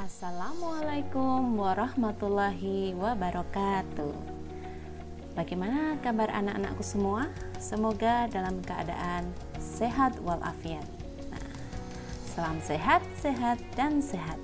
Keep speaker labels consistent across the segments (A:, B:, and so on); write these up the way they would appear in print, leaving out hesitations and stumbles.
A: Assalamualaikum warahmatullahi wabarakatuh. Bagaimana kabar anak-anakku semua? Semoga dalam keadaan sehat walafiat. Salam sehat, sehat, dan sehat.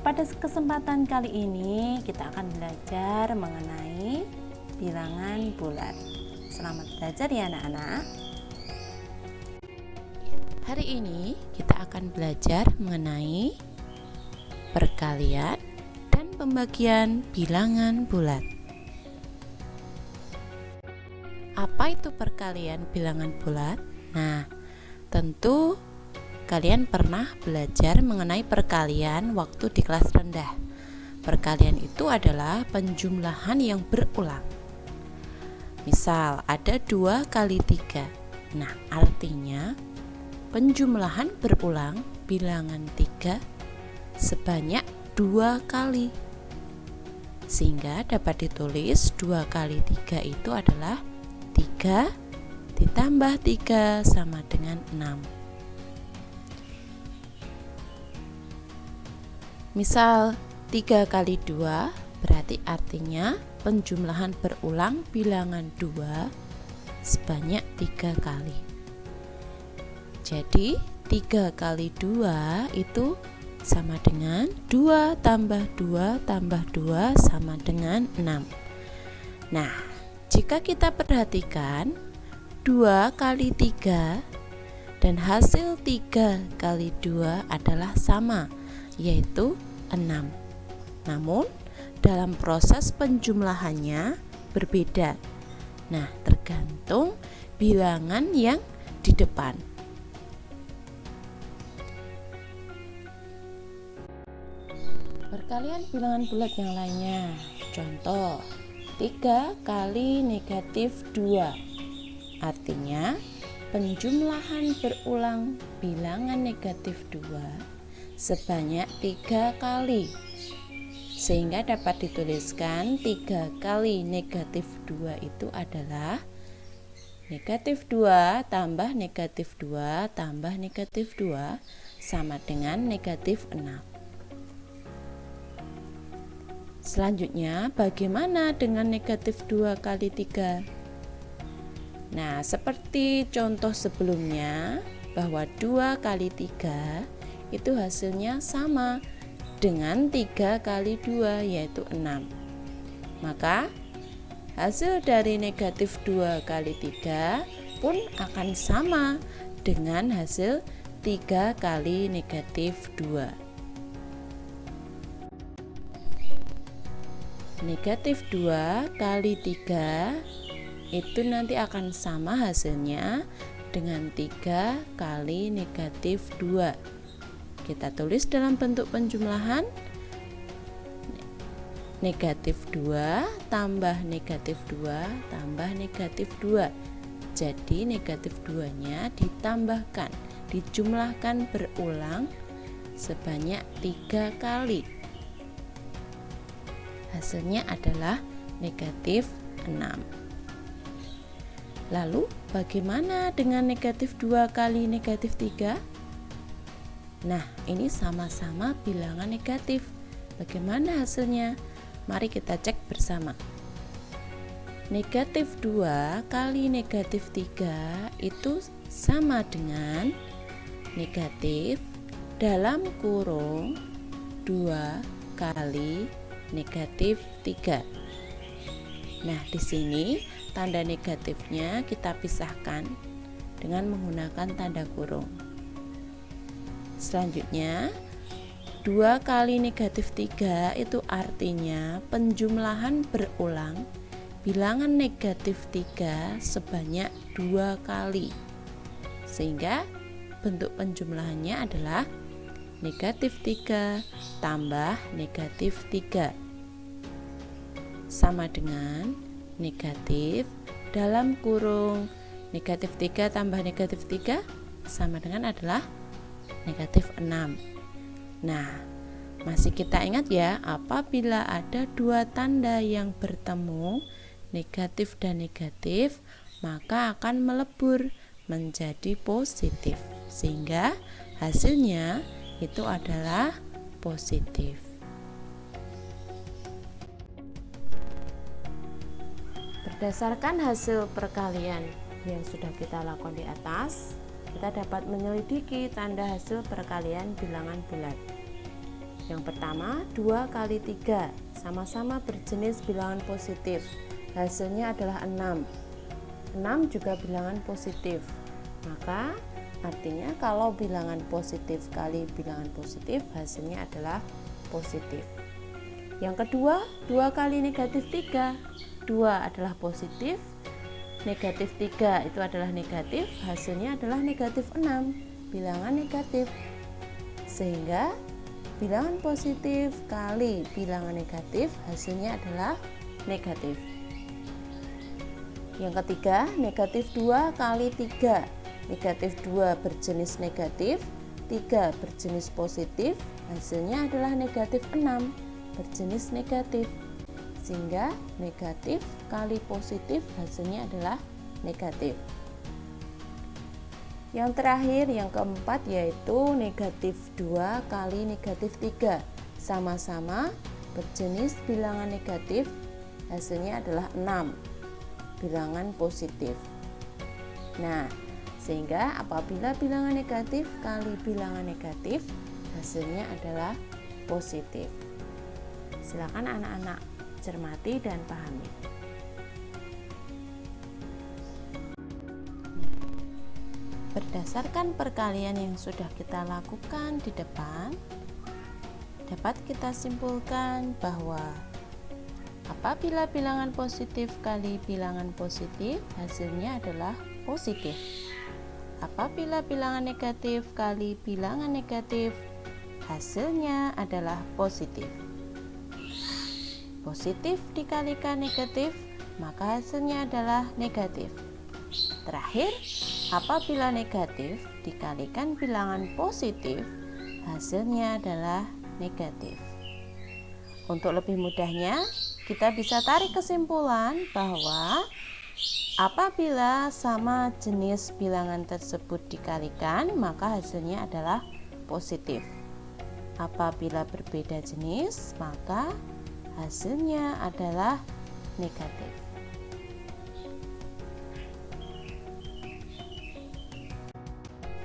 A: Pada kesempatan kali ini kita akan belajar mengenai bilangan bulat. Selamat belajar ya anak-anak. Hari ini kita akan belajar mengenai perkalian dan pembagian bilangan bulat. Apa itu perkalian bilangan bulat? Nah, tentu kalian pernah belajar mengenai perkalian waktu di kelas rendah. Perkalian itu adalah penjumlahan yang berulang. Misal ada 2 kali 3. Nah, artinya penjumlahan berulang bilangan 3 sebanyak 2 kali, sehingga dapat ditulis 2 kali 3 itu adalah 3 ditambah 3 sama dengan 6. Misal 3 kali 2 berarti artinya penjumlahan berulang bilangan 2 sebanyak 3 kali. Jadi 3 kali 2 itu sama dengan 2 tambah 2 tambah 2 sama dengan 6. Nah, jika kita perhatikan 2 kali 3 dan hasil 3 kali 2 adalah sama, yaitu 6. Namun, dalam proses penjumlahannya berbeda. Nah, tergantung bilangan yang di depan. Perkalian bilangan bulat yang lainnya. Contoh, 3 kali negatif 2. Artinya, penjumlahan berulang bilangan negatif 2 sebanyak 3 kali. Sehingga dapat dituliskan 3 kali negatif 2 itu adalah negatif 2 tambah negatif 2 tambah negatif 2 sama dengan negatif 6. Selanjutnya, bagaimana dengan negatif 2 kali 3? Nah, seperti contoh sebelumnya, bahwa 2 kali 3 itu hasilnya sama dengan 3 kali 2, yaitu 6. Maka, hasil dari negatif 2 kali 3 pun akan sama dengan hasil 3 kali negatif 2. Negatif 2 kali 3 itu nanti akan sama hasilnya dengan 3 kali negatif 2. Kita tulis dalam bentuk penjumlahan negatif 2 tambah negatif 2 tambah negatif 2. Jadi negatif 2-nya ditambahkan, dijumlahkan berulang sebanyak 3 kali. Hasilnya adalah negatif 6. Lalu bagaimana dengan negatif 2 kali negatif 3? Nah, ini sama-sama bilangan negatif. Bagaimana hasilnya? Mari kita cek bersama. Negatif 2 kali negatif 3 itu sama dengan negatif dalam kurung 2 kali negatif 3. Nah, di sini tanda negatifnya kita pisahkan dengan menggunakan tanda kurung. Selanjutnya, 2 kali negatif 3 itu artinya penjumlahan berulang bilangan negatif 3 sebanyak 2 kali. Sehingga bentuk penjumlahannya adalah negatif 3 tambah negatif 3 sama dengan negatif dalam kurung negatif 3 tambah negatif 3 sama dengan adalah negatif 6. Nah, masih kita ingat ya, apabila ada 2 tanda yang bertemu negatif dan negatif, maka akan melebur menjadi positif, sehingga hasilnya itu adalah positif. Berdasarkan hasil perkalian yang sudah kita lakukan di atas, kita dapat menyelidiki tanda hasil perkalian bilangan bulat. Yang pertama, 2 kali 3 sama-sama berjenis bilangan positif. Hasilnya adalah 6. 6 juga bilangan positif. Maka artinya kalau bilangan positif kali bilangan positif, hasilnya adalah positif. Yang kedua, 2 kali negatif 3. 2 adalah positif, negatif 3 itu adalah negatif, hasilnya adalah negatif 6, bilangan negatif. Sehingga bilangan positif kali bilangan negatif, hasilnya adalah negatif. Yang ketiga, negatif 2 kali 3. Negatif 2 berjenis negatif, 3 berjenis positif, hasilnya adalah negatif 6 berjenis negatif. Sehingga negatif kali positif, hasilnya adalah negatif. Yang terakhir, yang keempat, yaitu negatif 2 kali negatif 3. Sama-sama berjenis bilangan negatif, hasilnya adalah 6, bilangan positif. Nah, sehingga apabila bilangan negatif kali bilangan negatif, hasilnya adalah positif. Silakan anak-anak cermati dan pahami. Berdasarkan perkalian yang sudah kita lakukan di depan, dapat kita simpulkan bahwa apabila bilangan positif kali bilangan positif, hasilnya adalah positif. Apabila bilangan negatif kali bilangan negatif, hasilnya adalah positif. Positif dikalikan negatif, maka hasilnya adalah negatif. Terakhir, apabila negatif dikalikan bilangan positif, hasilnya adalah negatif. Untuk lebih mudahnya, kita bisa tarik kesimpulan bahwa apabila sama jenis bilangan tersebut dikalikan, maka hasilnya adalah positif. Apabila berbeda jenis, maka hasilnya adalah negatif.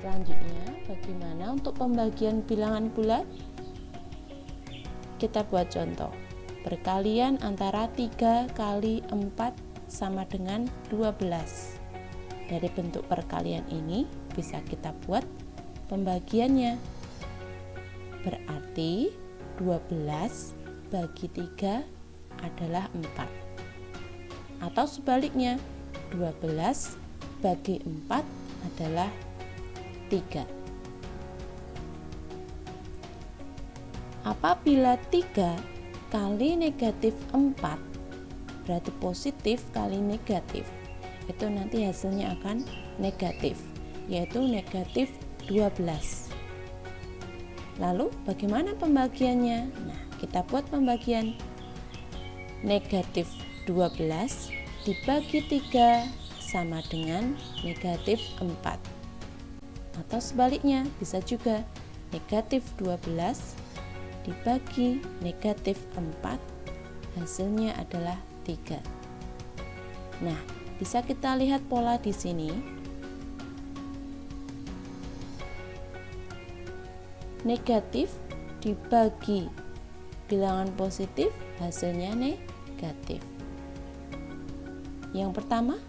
A: Selanjutnya, bagaimana untuk pembagian bilangan bulat? Kita buat contoh. Perkalian antara 3 kali 4 sama dengan 12. Dari bentuk perkalian ini bisa kita buat pembagiannya. Berarti 12 bagi 3 adalah 4. Atau sebaliknya, 12 bagi 4 adalah 3. Apabila 3 kali negatif 4 berarti positif kali negatif, itu nanti hasilnya akan negatif, yaitu negatif 12. Lalu bagaimana pembagiannya? Nah, kita buat pembagian. Negatif 12 dibagi 3 sama dengan negatif 4. Atau sebaliknya, bisa juga negatif 12 dibagi negatif 4, hasilnya adalah 3. Nah, bisa kita lihat pola di sini. Negatif dibagi bilangan positif, hasilnya negatif. Yang pertama,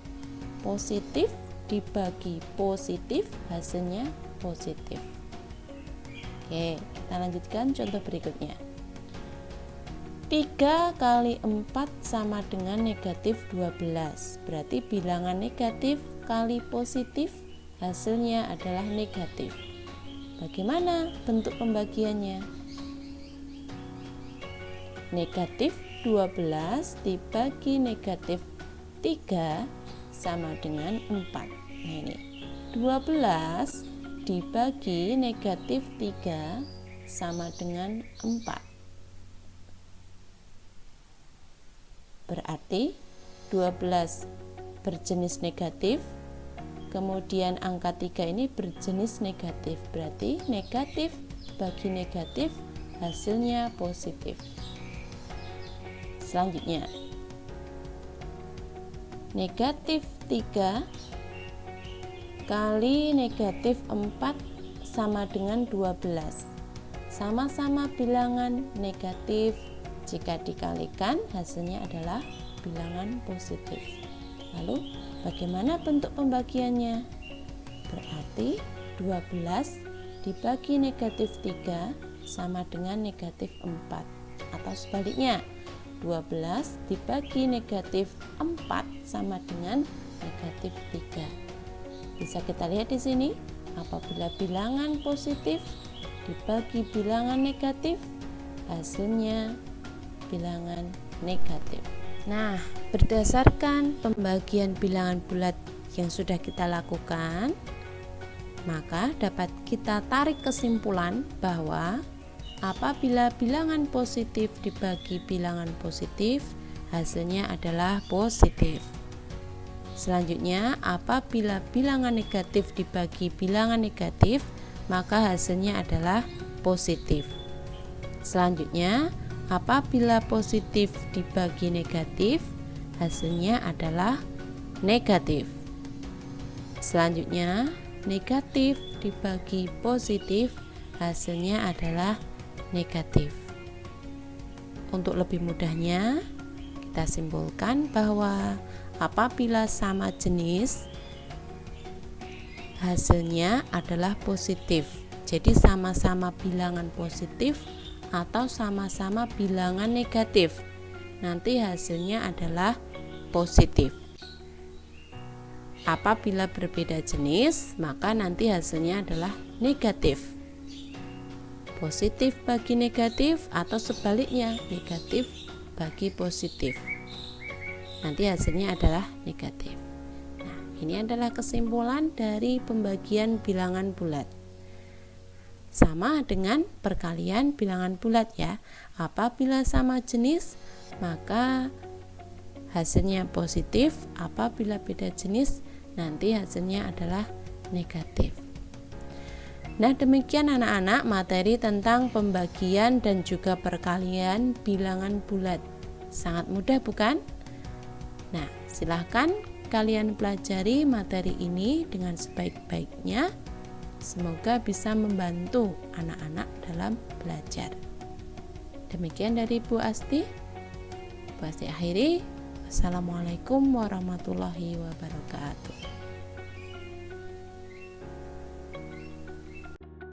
A: positif dibagi positif, hasilnya positif. Oke, kita lanjutkan contoh berikutnya. 3 kali 4 sama dengan negatif 12. Berarti bilangan negatif kali positif, hasilnya adalah negatif. Bagaimana bentuk pembagiannya? Negatif 12 dibagi negatif 3 sama dengan 4. Nah, ini 12 dibagi negatif 3 sama dengan 4. Berarti 12 berjenis negatif, kemudian angka 3 ini berjenis negatif. Berarti negatif bagi negatif, hasilnya positif. Selanjutnya, negatif 3 kali negatif 4 sama dengan 12. Sama-sama bilangan negatif, jika dikalikan hasilnya adalah bilangan positif. Lalu bagaimana bentuk pembagiannya? Berarti 12 dibagi negatif 3 sama dengan negatif 4, atau sebaliknya 12 dibagi negatif 4 sama dengan negatif 3. Bisa kita lihat di sini, apabila bilangan positif dibagi bilangan negatif, hasilnya bilangan negatif. Nah, berdasarkan pembagian bilangan bulat yang sudah kita lakukan, maka dapat kita tarik kesimpulan bahwa apabila bilangan positif dibagi bilangan positif, hasilnya adalah positif. Selanjutnya, apabila bilangan negatif dibagi bilangan negatif, maka hasilnya adalah positif. Selanjutnya, apabila positif dibagi negatif, hasilnya adalah negatif. Selanjutnya, negatif dibagi positif, hasilnya adalah negatif. Untuk lebih mudahnya, kita simpulkan bahwa apabila sama jenis, hasilnya adalah positif. Jadi sama-sama bilangan positif atau sama-sama bilangan negatif, nanti hasilnya adalah positif. Apabila berbeda jenis, maka nanti hasilnya adalah negatif. Positif bagi negatif atau sebaliknya, negatif bagi positif, nanti hasilnya adalah negatif. Ini adalah kesimpulan dari pembagian bilangan bulat. Sama dengan perkalian bilangan bulat ya. Apabila sama jenis, maka hasilnya positif. Apabila beda jenis, nanti hasilnya adalah negatif. Nah, demikian anak-anak materi tentang pembagian dan juga perkalian bilangan bulat. Sangat mudah bukan? Nah, silahkan kalian pelajari materi ini dengan sebaik-baiknya. Semoga bisa membantu anak-anak dalam belajar. Demikian dari Bu Asti. Bu Asti akhiri. Wassalamualaikum warahmatullahi wabarakatuh.